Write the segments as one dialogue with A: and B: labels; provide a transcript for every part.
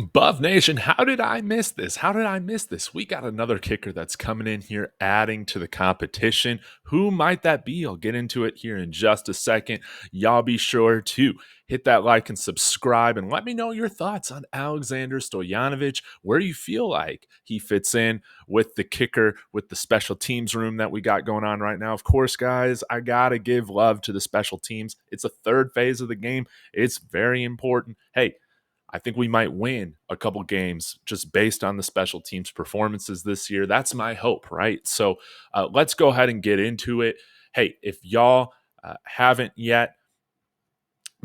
A: Buff Nation, how did I miss this? How did I miss this? We got another kicker that's coming in here, adding to the competition. Who might that be? I'll get into it here in just a second. Y'all be sure to hit that like and subscribe and let me know your thoughts on Alexander Stoyanovich, where you feel like he fits in with the kicker, with the special teams room that we got going on right now. Of course, guys, I got to give love to the special teams. It's a third phase of the game. It's very important. Hey, I think we might win a couple games just based on the special teams performances this year. That's my hope, right? So let's go ahead and get into it. Hey, if y'all haven't yet,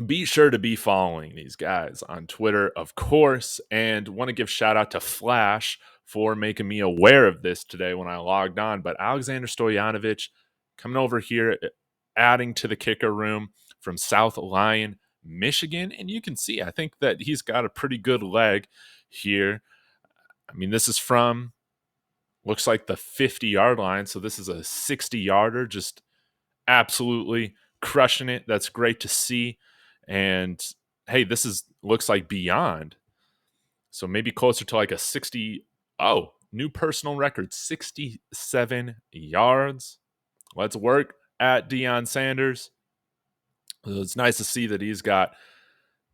A: be sure to be following these guys on Twitter, of course, and want to give shout out to Flash for making me aware of this today when I logged on. But Alexander Stoyanovich coming over here, adding to the kicker room from South Lyon, Michigan. And you can see, I think that he's got a pretty good leg here. I mean, this is from, looks like the 50-yard line. So this is a 60-yarder, just absolutely crushing it. That's great to see. And hey, this is looks like beyond. So maybe closer to like a 60. Oh, new personal record, 67 yards. Let's work at Deion Sanders. It's nice to see that he's got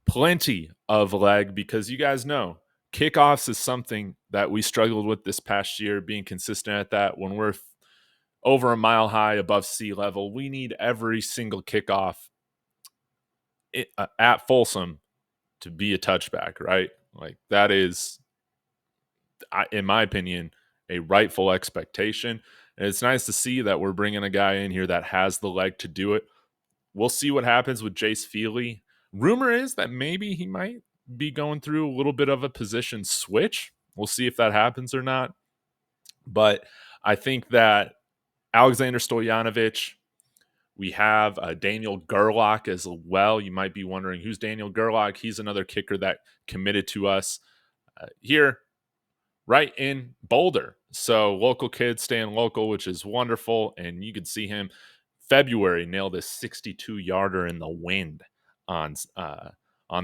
A: plenty of leg because you guys know kickoffs is something that we struggled with this past year, being consistent at that. When we're over a mile high above sea level, we need every single kickoff at Folsom to be a touchback, right? Like that is, in my opinion, a rightful expectation. And it's nice to see that we're bringing a guy in here that has the leg to do it. We'll see what happens with Jace Feely. Rumor is that maybe he might be going through a little bit of a position switch. We'll see if that happens or not. But I think that Alexander Stoyanovich, we have Daniel Gerlach as well. You might be wondering who's Daniel Gerlach. He's another kicker that committed to us here right in Boulder. So local kids staying local, which is wonderful. And you could see him February nailed a 62-yarder in the wind on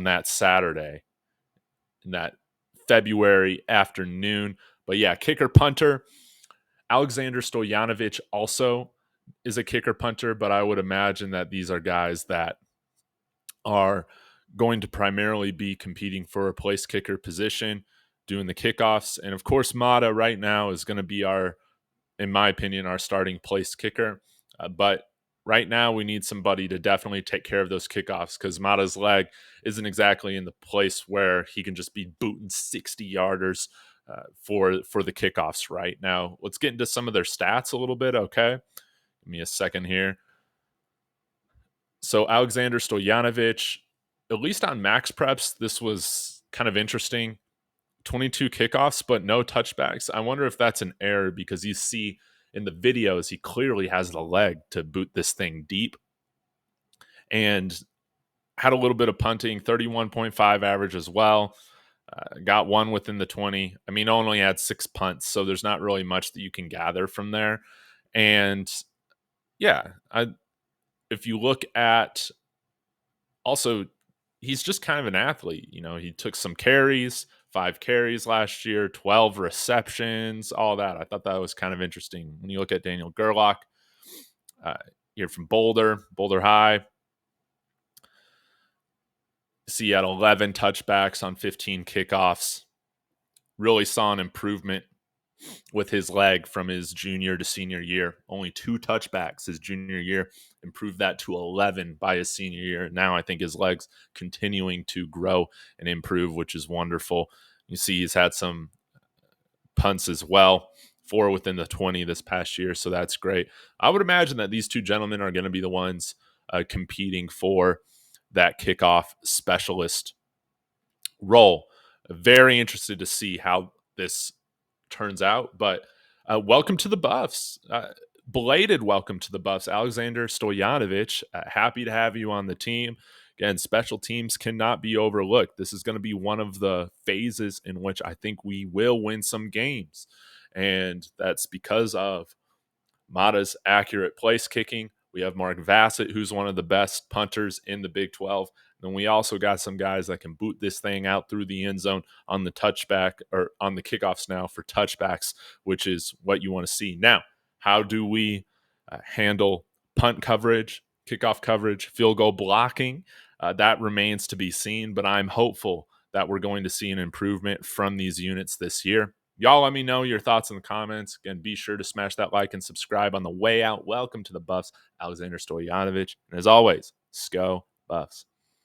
A: that Saturday, in that February afternoon. But yeah, kicker punter. Alexander Stoyanovich also is a kicker punter, but I would imagine that these are guys that are going to primarily be competing for a place kicker position, doing the kickoffs. And of course, Mata right now is going to be in my opinion, our starting place kicker. But right now, we need somebody to definitely take care of those kickoffs because Mata's leg isn't exactly in the place where he can just be booting 60-yarders for the kickoffs right now. Let's get into some of their stats a little bit, okay? Give me a second here. So Alexander Stoyanovich, at least on Max Preps, this was kind of interesting. 22 kickoffs, but no touchbacks. I wonder if that's an error because you see in the videos, he clearly has the leg to boot this thing deep and had a little bit of punting, 31.5 average as well. Got one within the 20. I mean, only had 6 punts, so there's not really much that you can gather from there. And yeah, if you look at also, he's just kind of an athlete. You know, he took some carries, 5 carries last year, 12 receptions, all that. I thought that was kind of interesting. When you look at Daniel Gerlach, here from Boulder High, see he had 11 touchbacks on 15 kickoffs. Really saw an improvement with his leg from his junior to senior year. Only 2 touchbacks his junior year, improved that to 11 by his senior year. Now I think his leg's continuing to grow and improve, which is wonderful. You see he's had some punts as well, 4 within the 20 this past year, so that's great. I would imagine that these two gentlemen are going to be the ones competing for that kickoff specialist role. Very interested to see how this turns out, but welcome to the Buffs. Belated welcome to the Buffs, Alexander Stoyanovich. Happy to have you on the team. Again, special teams cannot be overlooked. This is going to be one of the phases in which I think we will win some games, and that's because of Mata's accurate place kicking. We have Mark Vassett, who's one of the best punters in the Big 12. Then we also got some guys that can boot this thing out through the end zone on the touchback or on the kickoffs now for touchbacks, which is what you want to see. Now, how do we handle punt coverage, kickoff coverage, field goal blocking? That remains to be seen, but I'm hopeful that we're going to see an improvement from these units this year. Y'all let me know your thoughts in the comments. Again, be sure to smash that like and subscribe on the way out. Welcome to the Buffs, Alexander Stoyanovich. And as always, Sko Buffs.